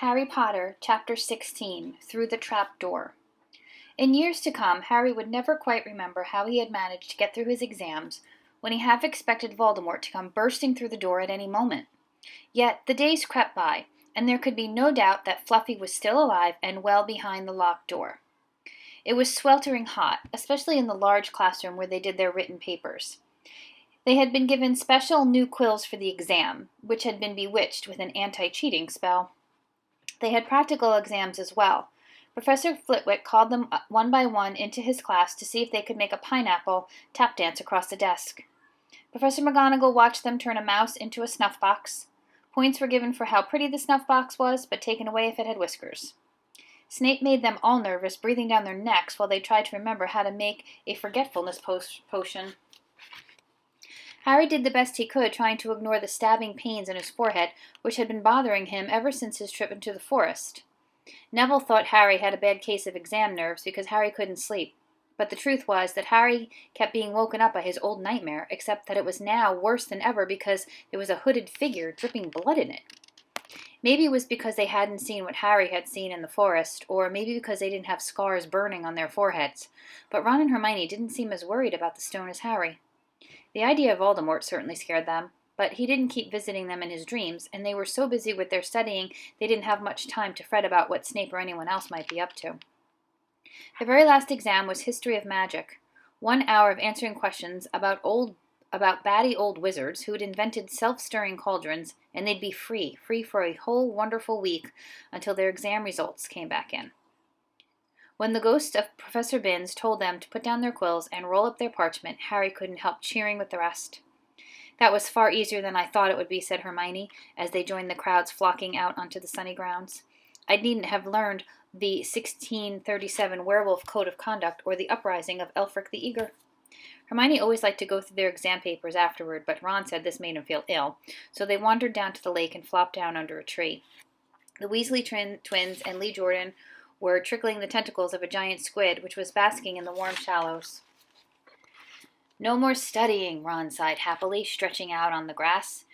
Harry Potter, Chapter 16, Through the Trap Door. In years to come, Harry would never quite remember how he had managed to get through his exams when he half expected Voldemort to come bursting through the door at any moment. Yet the days crept by, and there could be no doubt that Fluffy was still alive and well behind the locked door. It was sweltering hot, especially in the large classroom where they did their written papers. They had been given special new quills for the exam, which had been bewitched with an anti-cheating spell. They had practical exams as well. Professor Flitwick called them one by one into his class to see if they could make a pineapple tap dance across the desk. Professor McGonagall watched them turn a mouse into a snuff box. Points were given for how pretty the snuff box was, but taken away if it had whiskers. Snape made them all nervous, breathing down their necks while they tried to remember how to make a forgetfulness potion. Harry did the best he could, trying to ignore the stabbing pains in his forehead, which had been bothering him ever since his trip into the forest. Neville thought Harry had a bad case of exam nerves because Harry couldn't sleep. But the truth was that Harry kept being woken up by his old nightmare, except that it was now worse than ever because there was a hooded figure dripping blood in it. Maybe it was because they hadn't seen what Harry had seen in the forest, or maybe because they didn't have scars burning on their foreheads. But Ron and Hermione didn't seem as worried about the stone as Harry. The idea of Voldemort certainly scared them, but he didn't keep visiting them in his dreams, and they were so busy with their studying they didn't have much time to fret about what Snape or anyone else might be up to. The very last exam was History of Magic. 1 hour of answering questions about batty old wizards who had invented self-stirring cauldrons, and they'd be free for a whole wonderful week until their exam results came back in. When the ghost of Professor Binns told them to put down their quills and roll up their parchment, Harry couldn't help cheering with the rest. "That was far easier than I thought it would be," said Hermione, as they joined the crowds flocking out onto the sunny grounds. "I needn't have learned the 1637 Werewolf Code of Conduct or the Uprising of Elfric the Eager." Hermione always liked to go through their exam papers afterward, but Ron said this made him feel ill, so they wandered down to the lake and flopped down under a tree. The Weasley twins and Lee Jordan were trickling the tentacles of a giant squid, which was basking in the warm shallows. "No more studying," Ron sighed happily, stretching out on the grass.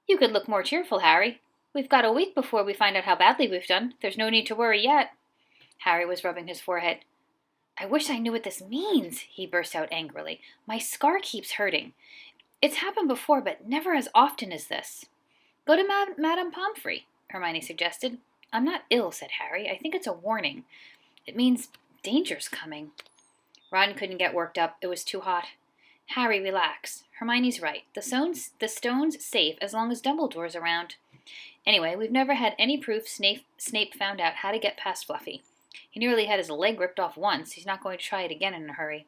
"You could look more cheerful, Harry. We've got a week before we find out how badly we've done. There's no need to worry yet." Harry was rubbing his forehead. "I wish I knew what this means," he burst out angrily. "My scar keeps hurting. It's happened before, but never as often as this." "Go to Madame Pomfrey," Hermione suggested. "I'm not ill," said Harry. "I think it's a warning. It means danger's coming." Ron couldn't get worked up. It was too hot. "Harry, relax. Hermione's right. The stone's safe as long as Dumbledore's around. Anyway, we've never had any proof Snape found out how to get past Fluffy. He nearly had his leg ripped off once. He's not going to try it again in a hurry.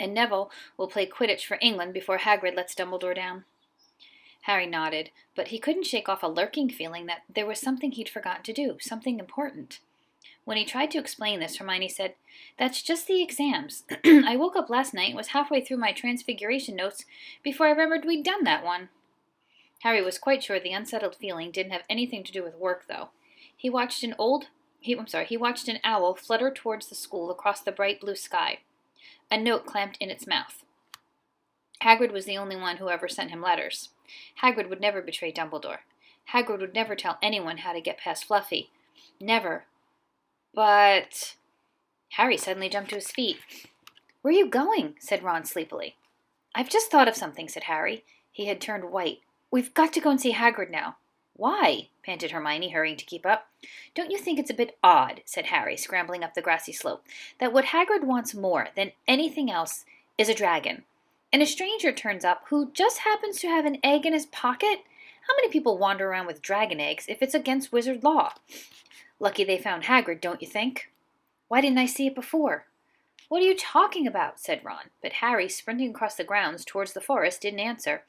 And Neville will play Quidditch for England before Hagrid lets Dumbledore down." Harry nodded, but he couldn't shake off a lurking feeling that there was something he'd forgotten to do, something important. When he tried to explain this, Hermione said, "That's just the exams. I woke up last night and was halfway through my Transfiguration notes before I remembered we'd done that one." Harry was quite sure the unsettled feeling didn't have anything to do with work, though. He watched an owl flutter towards the school across the bright blue sky. A note clamped in its mouth. Hagrid was the only one who ever sent him letters. Hagrid would never betray Dumbledore. Hagrid would never tell anyone how to get past Fluffy. Never. But... Harry suddenly jumped to his feet. "Where are you going?" said Ron sleepily. "I've just thought of something," said Harry. He had turned white. "We've got to go and see Hagrid now." "Why?" panted Hermione, hurrying to keep up. "Don't you think it's a bit odd," said Harry, scrambling up the grassy slope, "that what Hagrid wants more than anything else is a dragon? And a stranger turns up who just happens to have an egg in his pocket? How many people wander around with dragon eggs if it's against wizard law? Lucky they found Hagrid, don't you think?" "Why didn't I see it before?" "What are you talking about?" said Ron, but Harry, sprinting across the grounds towards the forest, didn't answer.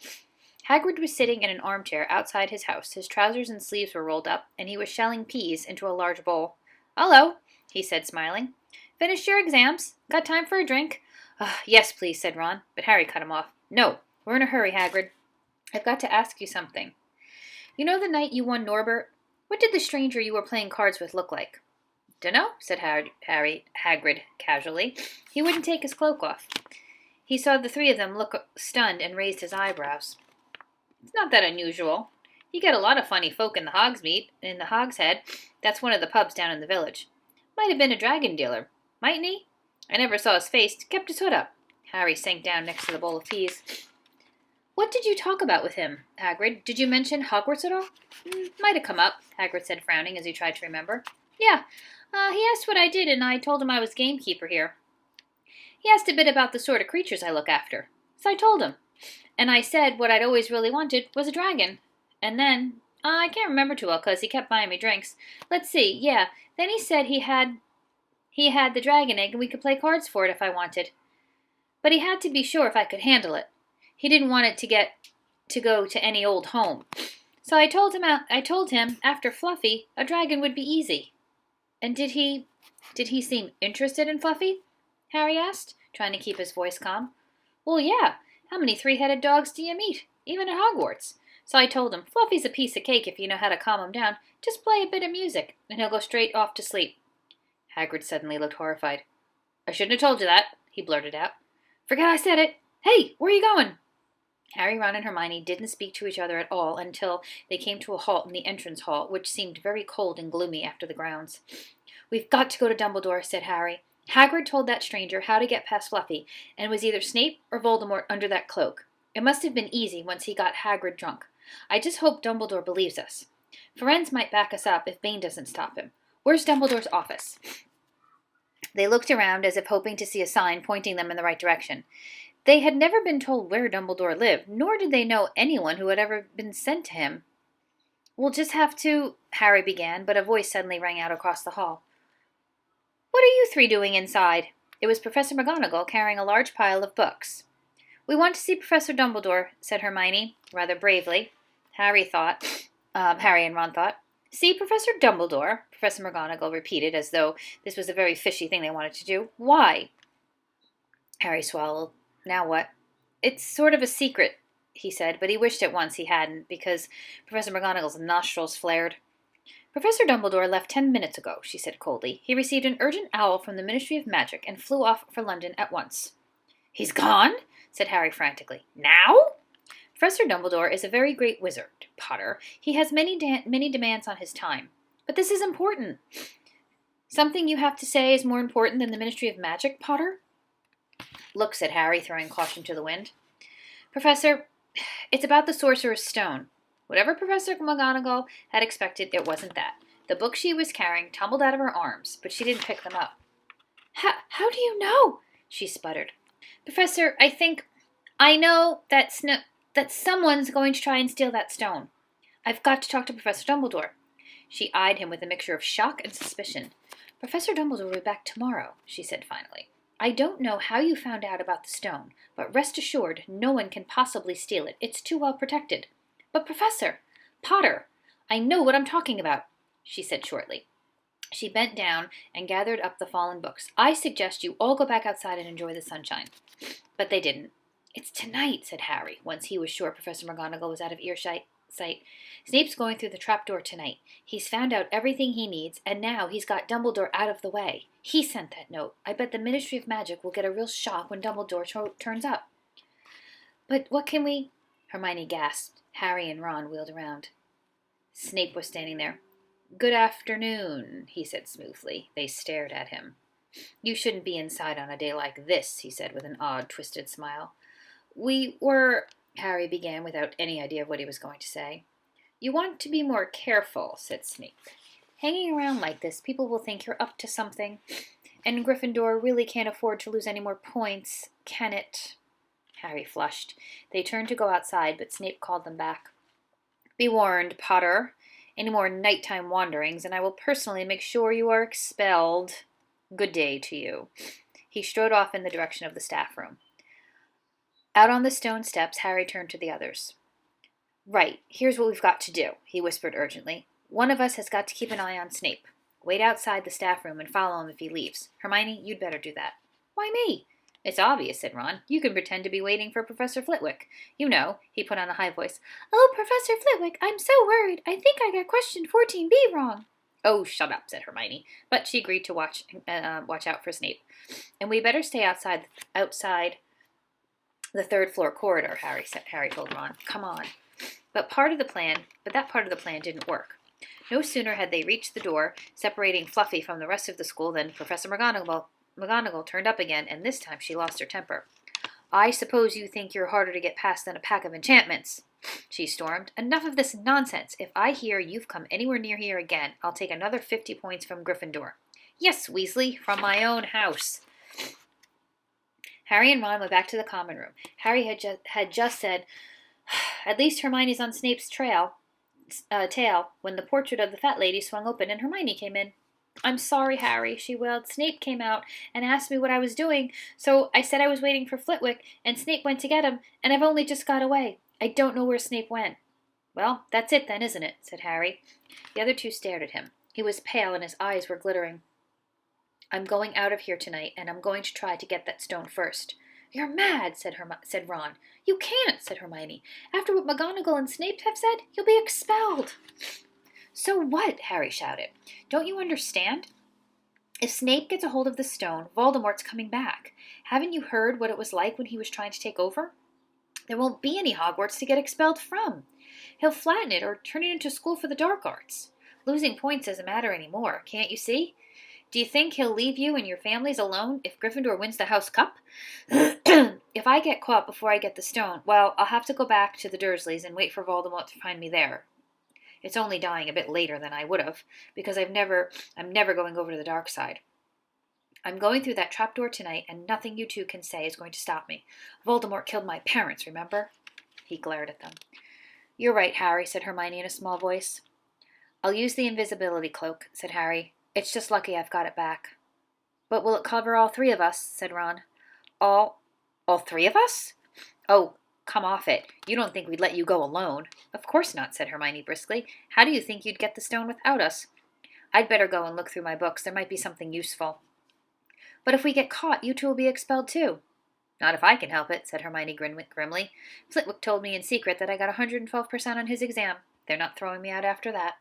Hagrid was sitting in an armchair outside his house. His trousers and sleeves were rolled up, and he was shelling peas into a large bowl. "Hello," he said, smiling. "Finished your exams? Got time for a drink?" "Yes, please," said Ron, but Harry cut him off. "No, we're in a hurry, Hagrid. I've got to ask you something. You know the night you won Norbert? What did the stranger you were playing cards with look like?" "Dunno," said Hagrid casually. He wouldn't take his cloak off. He saw the three of them look stunned and raised his eyebrows. "It's not that unusual. You get a lot of funny folk in the Hogshead. That's one of the pubs down in the village. Might have been a dragon dealer. Mightn't he? I never saw his face. Kept his hood up. Harry sank down next to the bowl of peas. What did you talk about with him, Hagrid? Did you mention Hogwarts at all? Might have come up, Hagrid said, frowning as he tried to remember. Yeah, he asked what I did, and I told him I was gamekeeper here. He asked a bit about the sort of creatures I look after. So I told him. And I said what I'd always really wanted was a dragon. And then, I can't remember too well because he kept buying me drinks. Let's see, yeah. Then he said he had the dragon egg and we could play cards for it if I wanted. But he had to be sure if I could handle it. He didn't want it to go to any old home. So I told him after Fluffy, a dragon would be easy. And did he seem interested in Fluffy? Harry asked, trying to keep his voice calm. Well, yeah. How many three-headed dogs do you meet, even at Hogwarts? So I told him, Fluffy's a piece of cake if you know how to calm him down. Just play a bit of music, and he'll go straight off to sleep. Hagrid suddenly looked horrified. I shouldn't have told you that, he blurted out. Forget I said it. Hey, where are you going? Harry, Ron, and Hermione didn't speak to each other at all until they came to a halt in the entrance hall, which seemed very cold and gloomy after the grounds. We've got to go to Dumbledore, said Harry. Hagrid told that stranger how to get past Fluffy, and it was either Snape or Voldemort under that cloak. It must have been easy once he got Hagrid drunk. I just hope Dumbledore believes us. Firenze might back us up if Bane doesn't stop him. Where's Dumbledore's office? They looked around as if hoping to see a sign pointing them in the right direction. They had never been told where Dumbledore lived, nor did they know anyone who had ever been sent to him. We'll just have to, Harry began, but a voice suddenly rang out across the hall. What are you three doing inside? It was Professor McGonagall carrying a large pile of books. We want to see Professor Dumbledore, said Hermione, rather bravely. Harry and Ron thought. See Professor Dumbledore, Professor McGonagall repeated as though this was a very fishy thing they wanted to do. Why? Harry swallowed. Now what? It's sort of a secret, he said, but he wished at once he hadn't, because Professor McGonagall's nostrils flared. Professor Dumbledore left 10 minutes ago, she said coldly. He received an urgent owl from the Ministry of Magic and flew off for London at once. He's gone? Said Harry frantically. Now? Professor Dumbledore is a very great wizard, Potter. He has many demands on his time. But this is important. Something you have to say is more important than the Ministry of Magic, Potter? Look, said Harry, throwing caution to the wind. Professor, it's about the Sorcerer's Stone. Whatever Professor McGonagall had expected, it wasn't that. The book she was carrying tumbled out of her arms, but she didn't pick them up. How do you know? She sputtered. Professor, I know that someone's going to try and steal that stone. I've got to talk to Professor Dumbledore. She eyed him with a mixture of shock and suspicion. Professor Dumbledore will be back tomorrow, she said finally. I don't know how you found out about the stone, but rest assured no one can possibly steal it. It's too well protected. But Professor, Potter, I know what I'm talking about, she said shortly. She bent down and gathered up the fallen books. I suggest you all go back outside and enjoy the sunshine. But they didn't. It's tonight, said Harry, once he was sure Professor McGonagall was out of earsight. Snape's going through the trapdoor tonight. He's found out everything he needs, and now he's got Dumbledore out of the way. He sent that note. I bet the Ministry of Magic will get a real shock when Dumbledore turns up. But what can we... Hermione gasped. Harry and Ron wheeled around. Snape was standing there. Good afternoon, he said smoothly. They stared at him. You shouldn't be inside on a day like this, he said with an odd, twisted smile. We were... Harry began without any idea of what he was going to say. You want to be more careful, said Snape. Hanging around like this, people will think you're up to something. And Gryffindor really can't afford to lose any more points, can it? Harry flushed. They turned to go outside, but Snape called them back. Be warned, Potter. Any more nighttime wanderings, and I will personally make sure you are expelled. Good day to you. He strode off in the direction of the staff room. Out on the stone steps, Harry turned to the others. Right, here's what we've got to do, he whispered urgently. One of us has got to keep an eye on Snape. Wait outside the staff room and follow him if he leaves. Hermione, you'd better do that. Why me? It's obvious, said Ron. You can pretend to be waiting for Professor Flitwick. You know, he put on a high voice. Oh, Professor Flitwick, I'm so worried. I think I got question 14B wrong. Oh, shut up, said Hermione. But she agreed to watch out for Snape. And we better stay outside the third floor corridor, Harry told Ron. Come on. But that part of the plan didn't work. No sooner had they reached the door, separating Fluffy from the rest of the school, than Professor McGonagall turned up again, and this time she lost her temper. "I suppose you think you're harder to get past than a pack of enchantments," she stormed. "Enough of this nonsense. If I hear you've come anywhere near here again, I'll take another 50 points from Gryffindor. Yes, Weasley, from my own house." Harry and Ron went back to the common room. Harry had just said, "At least Hermione's on Snape's tail," when the portrait of the fat lady swung open and Hermione came in. "I'm sorry, Harry," she wailed. "Snape came out and asked me what I was doing, so I said I was waiting for Flitwick, and Snape went to get him, and I've only just got away. I don't know where Snape went." "Well, that's it then, isn't it?" said Harry. The other two stared at him. He was pale and his eyes were glittering. "I'm going out of here tonight, and I'm going to try to get that stone first." "You're mad," said Ron. "You can't," said Hermione. "After what McGonagall and Snape have said, you'll be expelled." "So what?" Harry shouted. "Don't you understand? If Snape gets a hold of the stone, Voldemort's coming back. Haven't you heard what it was like when he was trying to take over? There won't be any Hogwarts to get expelled from. He'll flatten it or turn it into a school for the dark arts. Losing points doesn't matter anymore, can't you see? Do you think he'll leave you and your families alone if Gryffindor wins the House Cup? If I get caught before I get the stone, well, I'll have to go back to the Dursleys and wait for Voldemort to find me there. It's only dying a bit later than I would have, because I'm never going over to the dark side. I'm going through that trapdoor tonight, and nothing you two can say is going to stop me. Voldemort killed my parents, remember?" He glared at them. "You're right, Harry," said Hermione in a small voice. "I'll use the invisibility cloak," said Harry. "It's just lucky I've got it back." "But will it cover all three of us?" said Ron. All three of us? Oh, come off it. You don't think we'd let you go alone?" "Of course not," said Hermione briskly. "How do you think you'd get the stone without us?" "I'd better go and look through my books. There might be something useful." "But if we get caught, you two will be expelled too." "Not if I can help it," said Hermione grimly. "Flitwick told me in secret that I got 112% on his exam. They're not throwing me out after that."